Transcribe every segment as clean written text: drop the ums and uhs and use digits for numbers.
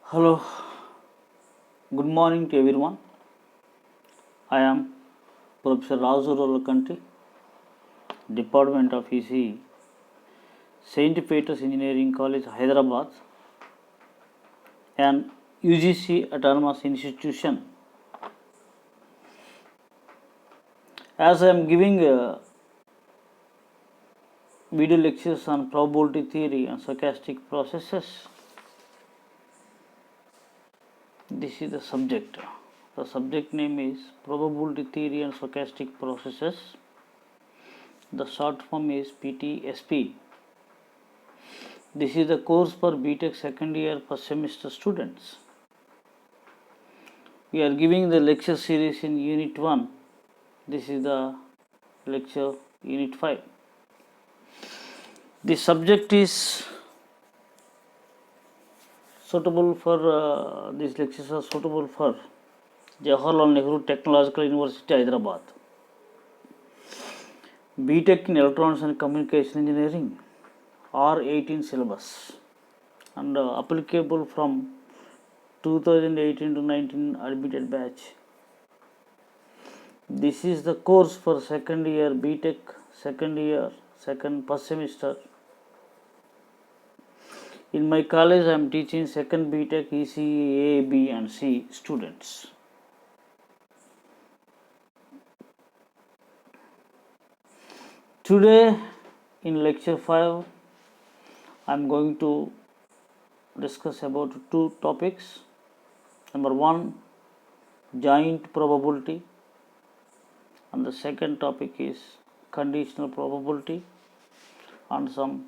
Hello, good morning to everyone. I am Professor Raju Rollakanti, Department of ECE, St. Peter's Engineering College, Hyderabad, an UGC autonomous institution. As I am giving video lectures on probability theory and stochastic processes, this is the subject. The subject name is Probability Theory and Stochastic Processes. The short form is PTSP. This is the course for BTech second year first semester students. We are giving the lecture series in Unit 1. This is the lecture Unit 5. The subject is suitable for, these lectures are suitable for Jawaharlal Nehru Technological University, Hyderabad. BTech in Electronics and Communication Engineering, R18 syllabus, and applicable from 2018 to 19 admitted batch. This is the course for second year BTech, first semester. In my college, I am teaching second BTech ECE A, B and C students. Today in lecture 5, I am going to discuss about two topics. Number 1, joint probability, and the second topic is conditional probability and some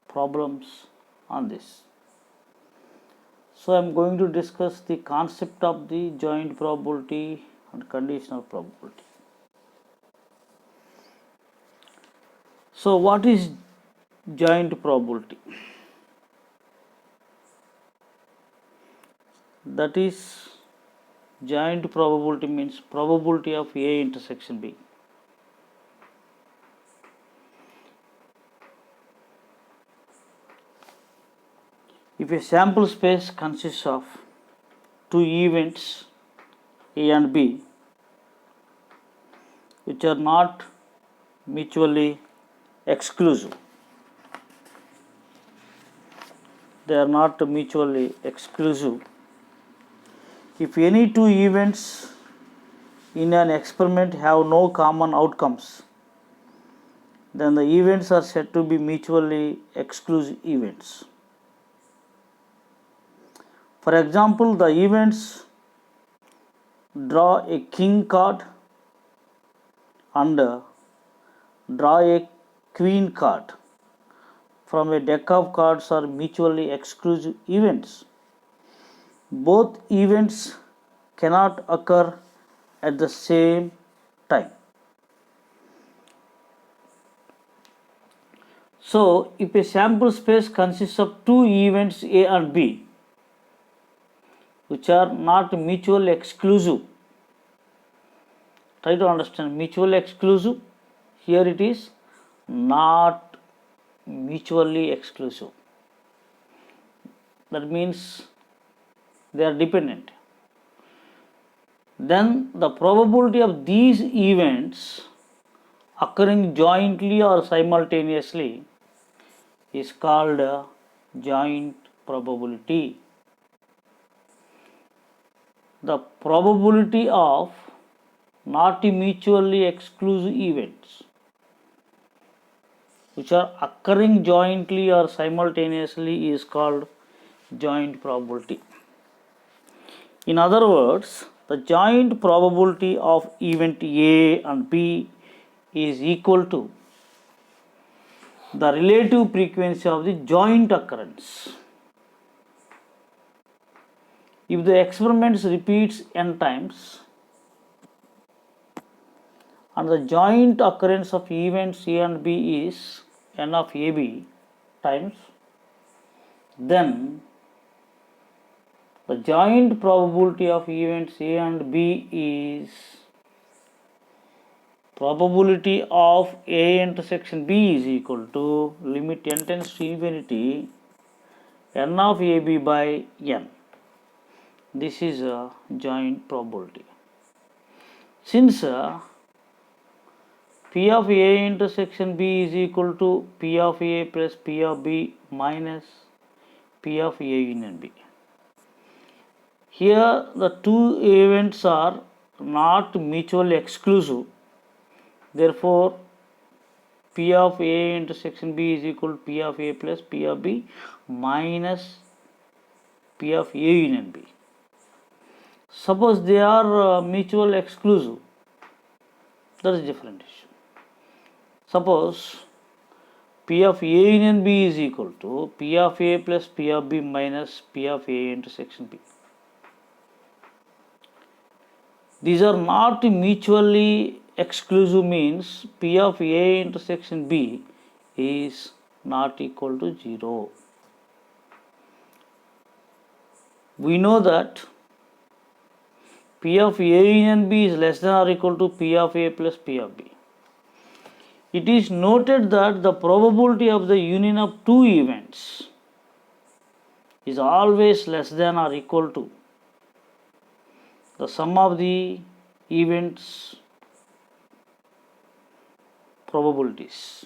problems on this. So I am going to discuss the concept of the joint probability and conditional probability. So what is joint probability? That is, joint probability means probability of A intersection B. If a sample space consists of two events A and B which are not mutually exclusive, they are not mutually exclusive. If any two events in an experiment have no common outcomes, then the events are said to be mutually exclusive events. For example, the events draw a king card and draw a queen card from a deck of cards are mutually exclusive events. Both events cannot occur at the same time. So, if a sample space consists of two events A and B which are not mutually exclusive, try to understand mutually exclusive. Here it is not mutually exclusive. That means they are dependent. Then the probability of these events occurring jointly or simultaneously is called joint probability. The probability of not mutually exclusive events which are occurring jointly or simultaneously is called joint probability. In other words, the joint probability of event A and B is equal to the relative frequency of the joint occurrence. If the experiment repeats n times and the joint occurrence of events A and B is n of AB times, then the joint probability of events A and B is probability of A intersection B is equal to limit n tends to infinity n of AB by n. This is a joint probability. Since P of A intersection B is equal to P of A plus P of B minus P of A union B. Here the two events are not mutually exclusive. Therefore, P of A intersection B is equal to P of A plus P of B minus P of A union B. Suppose they are mutually exclusive, that is different issue. Suppose P of A union B is equal to P of A plus P of B minus P of A intersection B. These are not mutually exclusive, means P of A intersection B is not equal to 0. We know that P of A union B is less than or equal to P of A plus P of B. It is noted that the probability of the union of two events is always less than or equal to the sum of the events probabilities.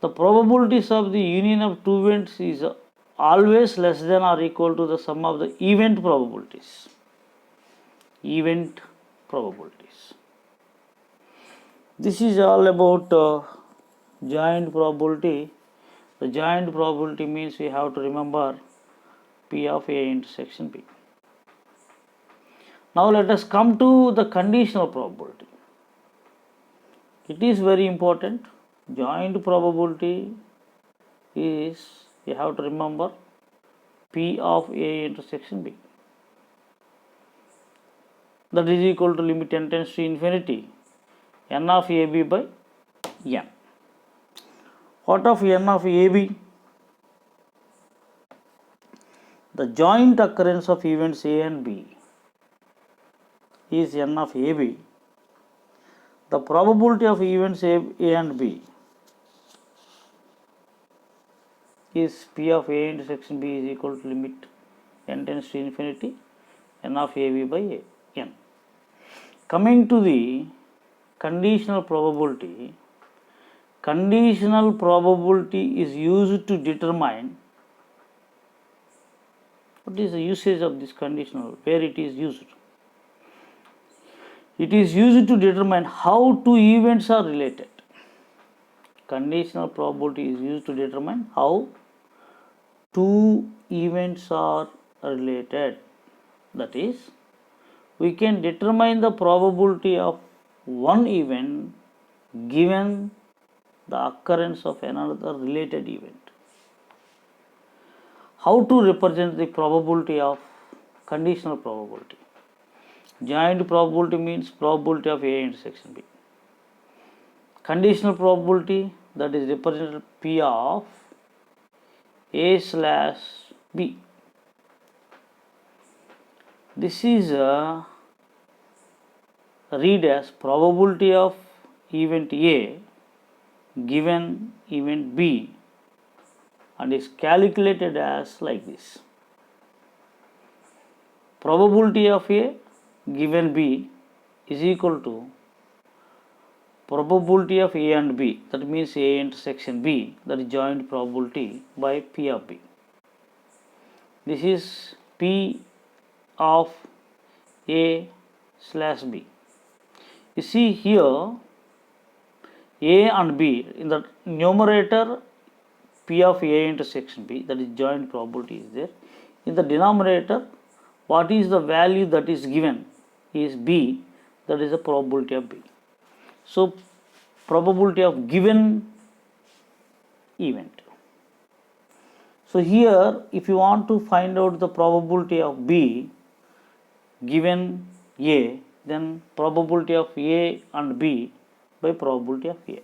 The probabilities of the union of two events is always less than or equal to the sum of the event probabilities. Event probabilities. This is all about joint probability. The joint probability means we have to remember P of A intersection B. Now let us come to the conditional probability. It is very important. Joint probability is, you have to remember, P of A intersection B. That is equal to limit n tends to infinity n of AB by n. What of n of AB? The joint occurrence of events A and B is n of AB. The probability of events A and B is P of A intersection B is equal to limit n tends to infinity n of AB by n. Coming to the conditional probability, conditional probability is used to determine, what is the usage of this conditional, where it is used? It is used to determine how two events are related. Conditional probability is used to determine how two events are related. That is, we can determine the probability of one event given the occurrence of another related event. How to represent the probability of conditional probability? Joint probability means probability of A intersection B. Conditional probability, that is represented P of A slash B. This is read as probability of event A given event B and is calculated as like this. Probability of A given B is equal to probability of A and B, that means A intersection B, that is joint probability, by P of B. This is P of A slash B. You see here A and B, in the numerator P of A intersection B, that is joint probability, is there. In the denominator, what is the value that is given is B, that is the probability of B. So probability of given event. So here, if you want to find out the probability of B given A, then probability of A and B by probability of A.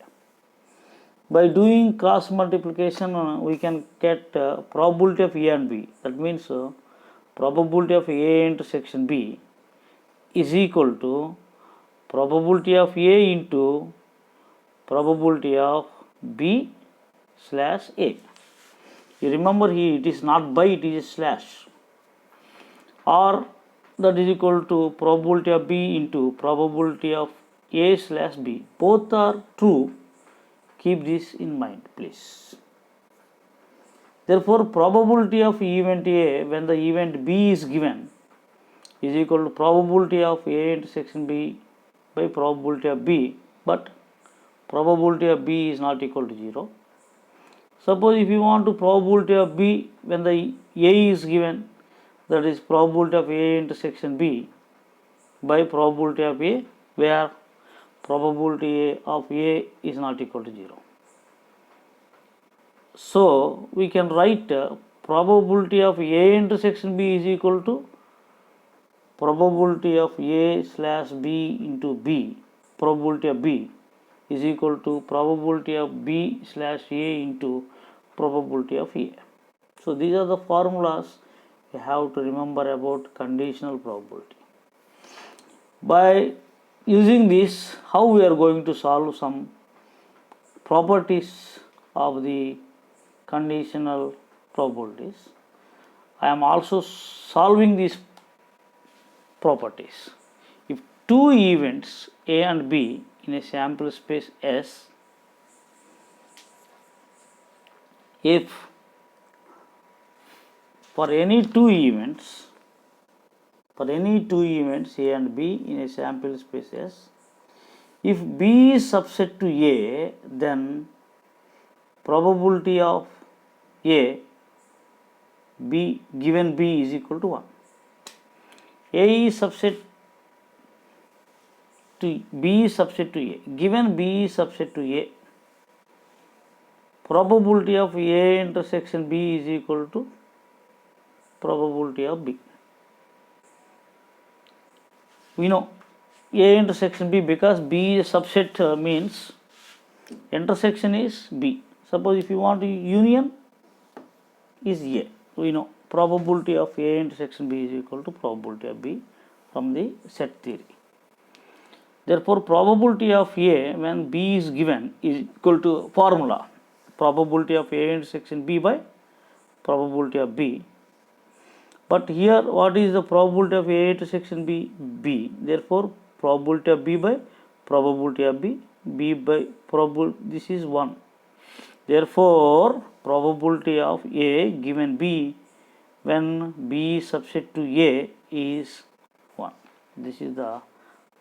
By doing cross multiplication, we can get probability of A and B. That means probability of A intersection B is equal to probability of A into probability of B slash A. You remember here it is not by, it is a slash. Or that is equal to probability of B into probability of A slash B. Both are true. Keep this in mind, please. Therefore, probability of event A when the event B is given is equal to probability of A intersection B by probability of B, but probability of B is not equal to 0. Suppose if you want to probability of B when the A is given, that is probability of A intersection B by probability of A, where probability of A is not equal to 0. So we can write probability of A intersection B is equal to probability of A slash B into B, probability of B is equal to probability of B slash A into probability of A. So these are the formulas you have to remember about conditional probability. By using this, how we are going to solve some properties of the conditional probabilities. I am also solving these properties. If two events A and B in a sample space S, if for any two events A and B in a sample space S, if B is subset to A, then probability of A B given B is equal to 1. A is subset to B is subset to A, given B is subset to A, probability of A intersection B is equal to probability of B. We know A intersection B because B is a subset means intersection is B. Suppose if you want union is A, we know probability of A intersection B is equal to probability of B from the set theory. Therefore, probability of A when B is given is equal to formula probability of A intersection B by probability of B. But here what is the probability of A intersection B? B. Therefore, probability of B by probability of B, B by probability, this is 1. Therefore, probability of A given B when B is subset to A is 1. This is the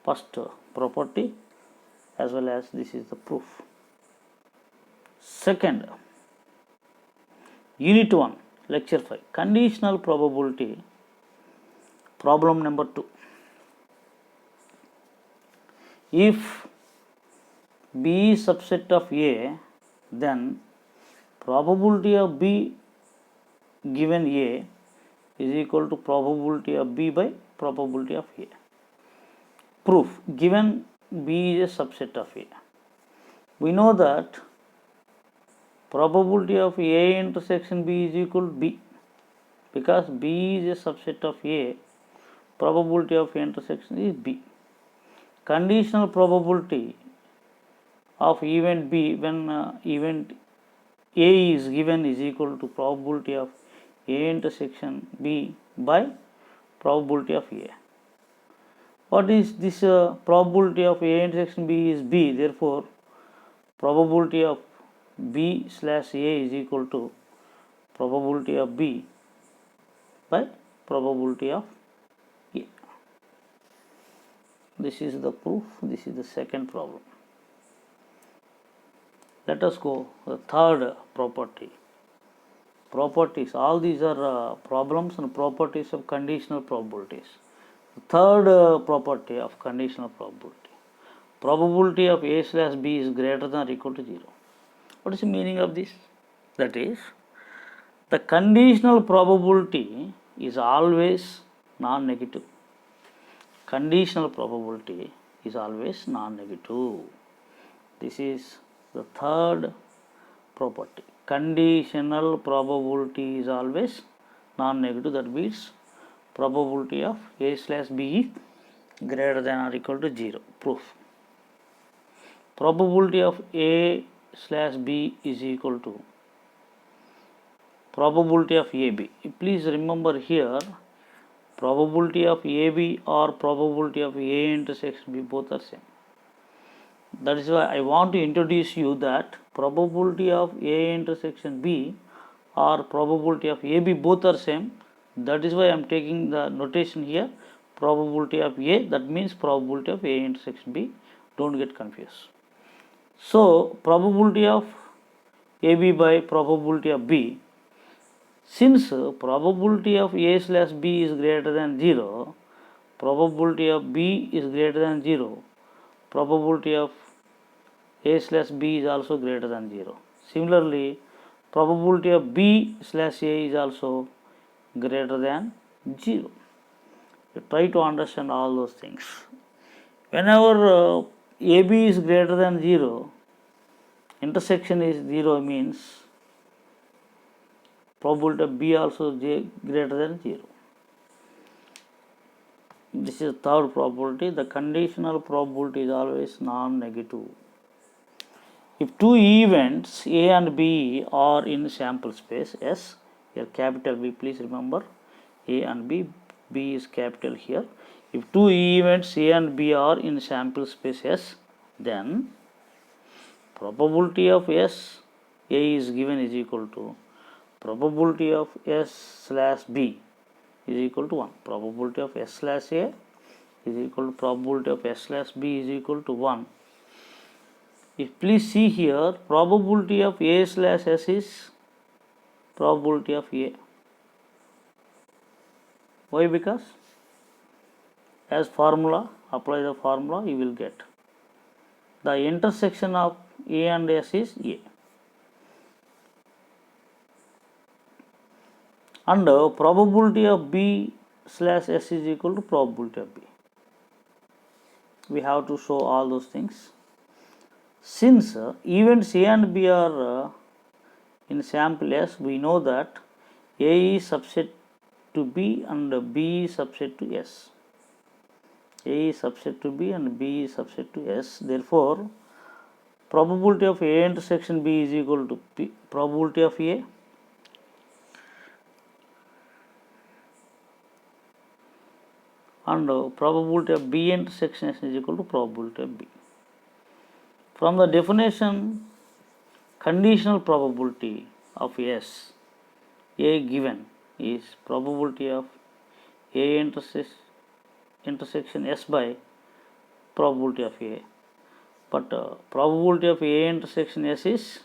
first property as well as this is the proof. Second, Unit 1, Lecture 5, Conditional Probability, problem number 2. If B is subset of A, then probability of B given A is equal to probability of B by probability of A. Proof, given B is a subset of A. We know that probability of A intersection B is equal to B, because B is a subset of A, probability of A intersection is B. Conditional probability of event B when event A is given is equal to probability of A intersection B by probability of A. What is this probability of A intersection B is B, therefore probability of B slash A is equal to probability of B by probability of A. This is the proof, this is the second problem. Let us go the third property. Properties, all these are problems and properties of conditional probabilities. The third property of conditional probability, probability of A slash B is greater than or equal to 0. What is the meaning of this? That is, the conditional probability is always non-negative. Conditional probability is always non-negative. This is the third property. Conditional probability is always non-negative. That means probability of A slash B is greater than or equal to 0. Proof. Probability of A slash B is equal to probability of AB. Please remember here, probability of AB or probability of A intersection B both are same. That is why I want to introduce you that probability of A intersection B or probability of AB both are same. That is why I am taking the notation here, probability of A, that means probability of A intersection B. Don't get confused. So probability of AB by probability of B, since probability of A slash B is greater than 0, probability of B is greater than 0, probability of A slash B is also greater than 0. Similarly, probability of B slash A is also greater than 0. You try to understand all those things. Whenever AB is greater than 0, intersection is 0 means probability of B also greater than 0. This is third probability. The conditional probability is always non-negative. If two events A and B are in sample space S, here capital B, please remember A and B, B is capital here. If two events A and B are in sample space S, then probability of S A is given is equal to probability of S slash B is equal to 1. Probability of S slash A is equal to probability of S slash B is equal to 1. If please see here, probability of A slash S is probability of A. Why? Because as formula, apply the formula, you will get the intersection of A and S is A. And probability of B slash S is equal to probability of B. We have to show all those things. Since events A and B are in sample S, we know that A is subset to B and B is subset to S. A is subset to B and B is subset to S. Therefore, probability of A intersection B is equal to P, probability of A and probability of B intersection S is equal to probability of B. From the definition, conditional probability of S, A given is probability of A intersection S by probability of A. But probability of A intersection S is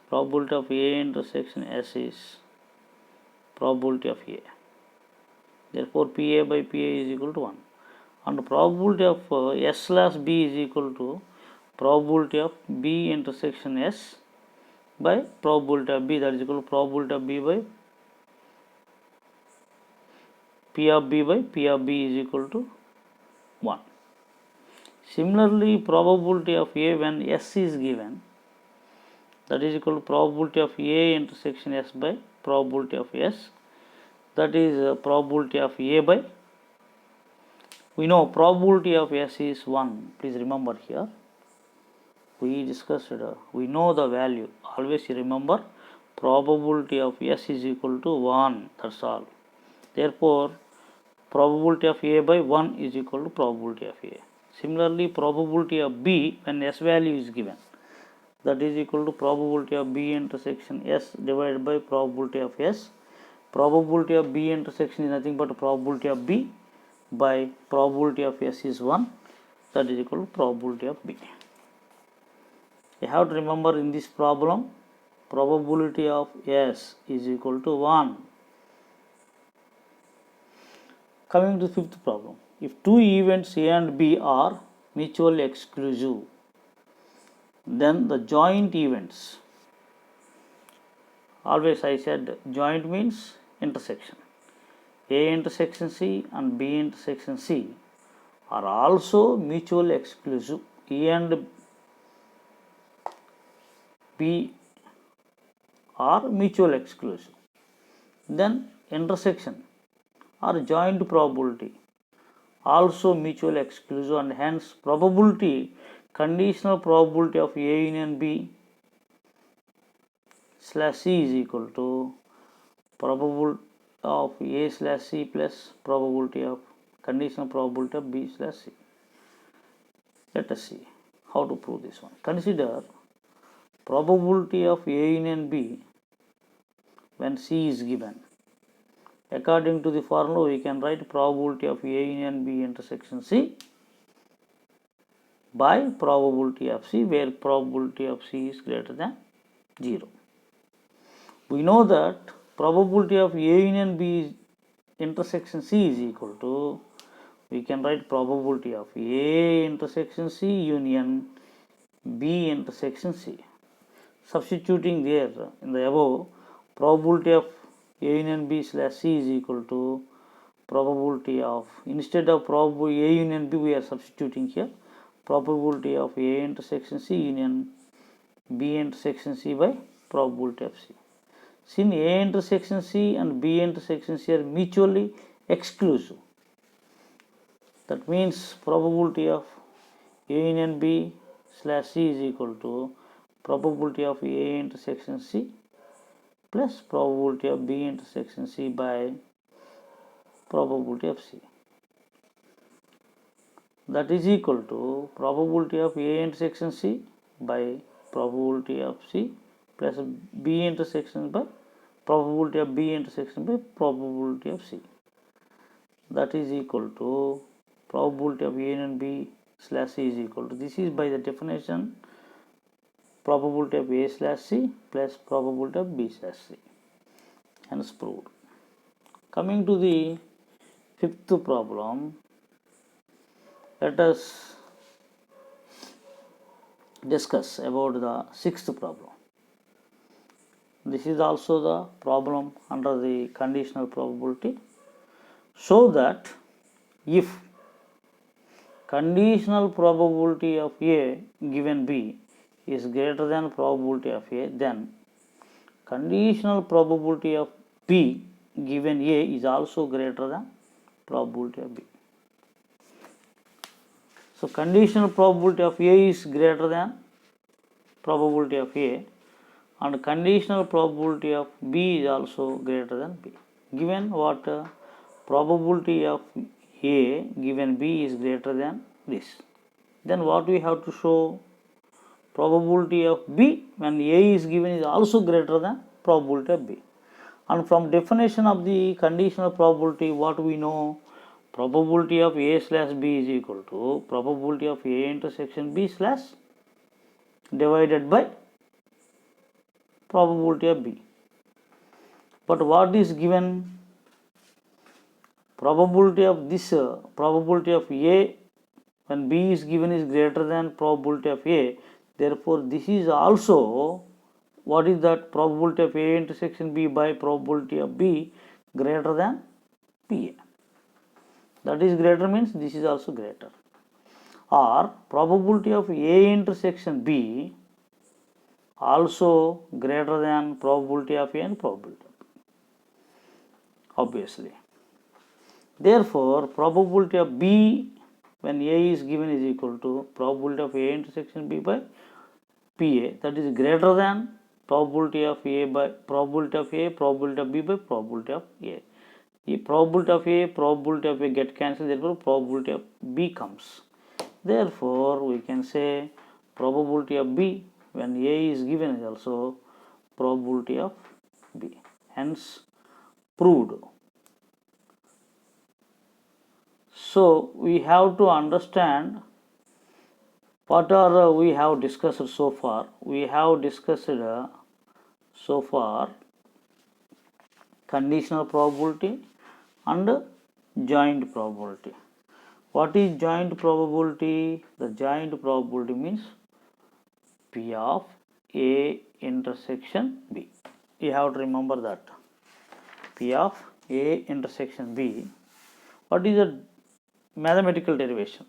probability of A intersection S is probability of A. Therefore, PA by PA is equal to 1. And probability of S slash B is equal to probability of B intersection S by probability of B, that is equal to probability of B by P of B by P of B is equal to 1. Similarly, probability of A when S is given, that is equal to probability of A intersection S by probability of S, that is probability of A by, we know probability of S is 1. Please remember here, we discussed, we know the value. Always remember probability of S is equal to 1. That's all. Therefore, probability of A by 1 is equal to probability of A. Similarly, probability of B when S value is given, that is equal to probability of B intersection S divided by probability of S. Probability of B intersection is nothing but probability of B by probability of S is 1, that is equal to probability of B. You have to remember in this problem, probability of S is equal to 1. Coming to fifth problem, if two events A and B are mutually exclusive, then the joint events, always I said joint means intersection, A intersection C and B intersection C are also mutually exclusive. A and B are mutually exclusive. Then intersection or joint probability also mutually exclusive, and hence probability, conditional probability of A union B slash C is equal to probability of A slash C plus probability of conditional probability of B slash C. Let us see how to prove this one. Consider probability of A union B when C is given. According to the formula, we can write probability of A union B intersection C by probability of C, where probability of C is greater than 0. We know that probability of A union B intersection C is equal to, we can write probability of A intersection C union B intersection C. Substituting there in the above, probability of A union B slash C is equal to probability of, instead of probability A union B, we are substituting here probability of A intersection C union B intersection C by probability of C. Since A intersection C and B intersection C are mutually exclusive, that means probability of A union B slash C is equal to probability of A intersection C plus probability of B intersection C by probability of C. That is equal to probability of A intersection C by probability of C plus B intersection by probability of B intersection by probability of C. That is equal to probability of A union B slash C is equal to, this is by the definition, probability of A slash C plus probability of B slash C. Hence proved. Coming to the fifth problem, let us discuss about the sixth problem. This is also the problem under the conditional probability. So that if conditional probability of A given B is greater than probability of A, then conditional probability of B given A is also greater than probability of B. So conditional probability of A is greater than probability of A, and conditional probability of B is also greater than B. Given what probability of A given B is greater than this, then what we have to show, probability of B when A is given is also greater than probability of B. And from definition of the conditional probability, what we know, probability of A slash B is equal to probability of A intersection B slash divided by probability of B. But what is given, probability of this probability of A when B is given is greater than probability of A, therefore this is also, what is that, probability of A intersection B by probability of B greater than PA. That is greater means this is also greater. Or probability of A intersection B also greater than probability of A and probability of B, obviously. Therefore probability of B when A is given is equal to probability of A intersection B by PA, that is greater than probability of A by probability of A, probability of B by probability of A. The probability of A get cancelled, therefore probability of B comes. Therefore we can say probability of B when A is given is also probability of B. Hence proved. So we have to understand what are we have discussed so far. We have discussed so far conditional probability and joint probability. What is joint probability? The joint probability means P of A intersection B. You have to remember that. P of A intersection B. What is the mathematical derivation?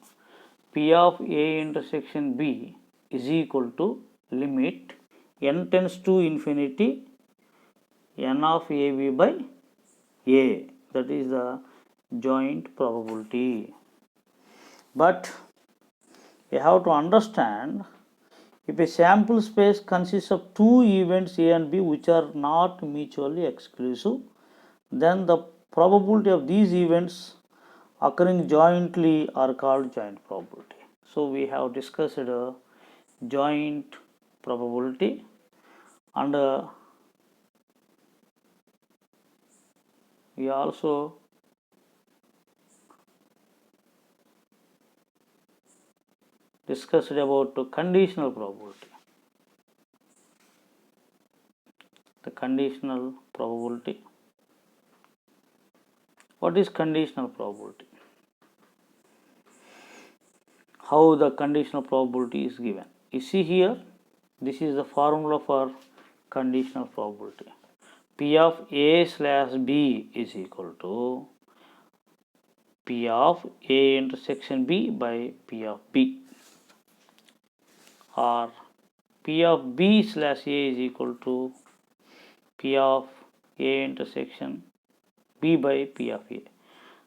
P of A intersection B is equal to limit n tends to infinity n of AB by A. That is the joint probability. But you have to understand, If a sample space consists of two events A and B which are not mutually exclusive, then the probability of these events occurring jointly are called joint probability. So we have discussed joint probability, and we also discussed about conditional probability. The conditional probability. What is conditional probability? How the conditional probability is given. You see here, this is the formula for conditional probability. P of A slash B is equal to P of A intersection B by P of B, or P of B slash A is equal to P of A intersection B by P of A.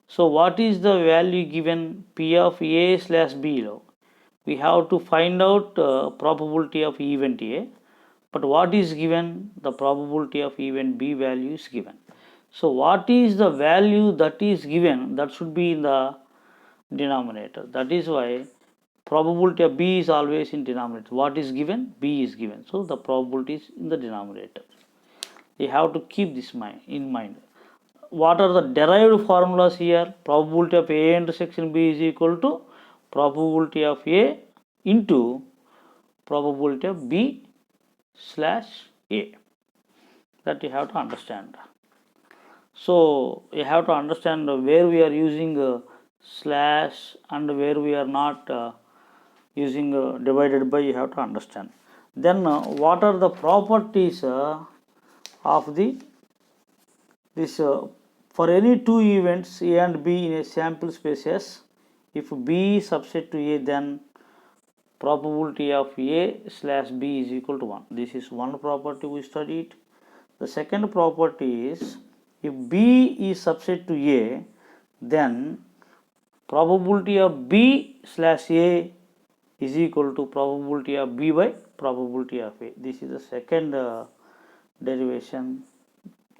So what is the value given P of A slash B? We have to find out probability of event A, but what is given? The probability of event B value is given. So what is the value that is given? That should be in the denominator. That is why probability of B is always in denominator. What is given? B is given. So the probability is in the denominator. You have to keep this in mind. What are the derived formulas here? Probability of A intersection B is equal to probability of A into probability of B slash A. That you have to understand. So you have to understand where we are using slash and where we are not using divided by. You have to understand. Then what are the properties of this for any two events A and B in a sample space S? If B is subset to A, then probability of A slash B is equal to 1. This is one property we studied. The second property is, if B is subset to A, then probability of B slash A is equal to probability of B by probability of A. This is the second derivation.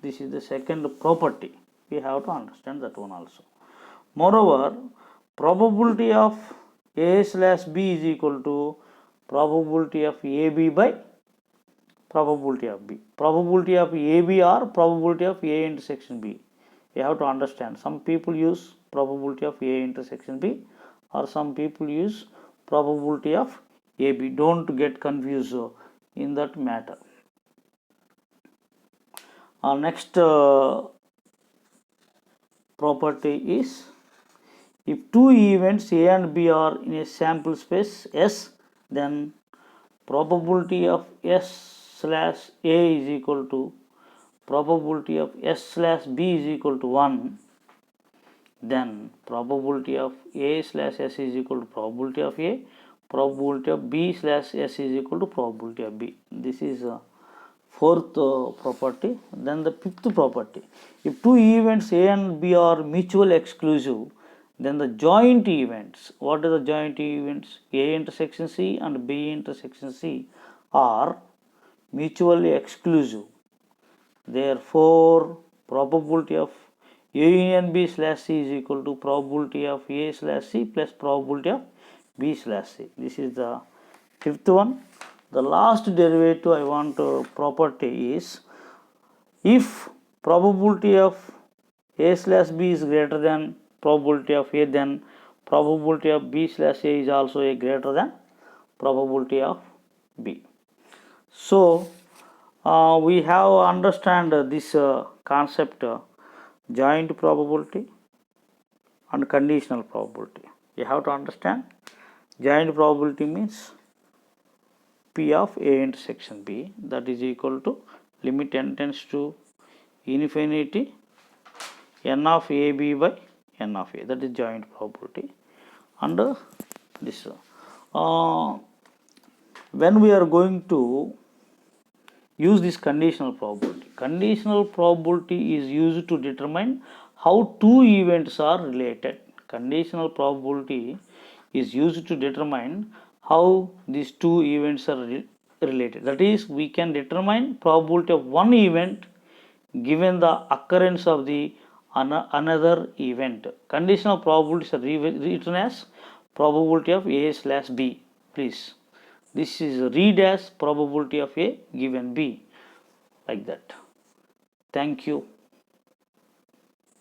This is the second property. We have to understand that one also. Moreover, probability of A slash B is equal to probability of AB by probability of B. Probability of AB or probability of A intersection B. You have to understand. Some people use probability of A intersection B, or some people use probability of AB. Don't get confused in that matter. Our next property is, if two events A and B are in a sample space S, then probability of S slash A is equal to probability of S slash B is equal to 1, then probability of A slash S is equal to probability of A, probability of B slash S is equal to probability of B. This is fourth property. Then the fifth property, if two events A and B are mutually exclusive, then the joint events, what are the joint events? A intersection C and B intersection C are mutually exclusive. Therefore, probability of A union B slash C is equal to probability of A slash C plus probability of B slash C. This is the fifth one. The last derivative I want property is, if probability of A slash B is greater than probability of A, then probability of B slash A is also a greater than probability of B. So we have understand this concept joint probability and conditional probability. You have to understand joint probability means P of A intersection B, that is equal to limit n tends to infinity n of AB by n of A, that is joint probability. And this when we are going to use this conditional probability. Conditional probability is used to determine how two events are related. Conditional probability is used to determine how these two events are related. That is, we can determine probability of one event given the occurrence of the another event. Conditional probabilities are written as probability of A slash B. Please, this is read as probability of A given B, like that. Thank you.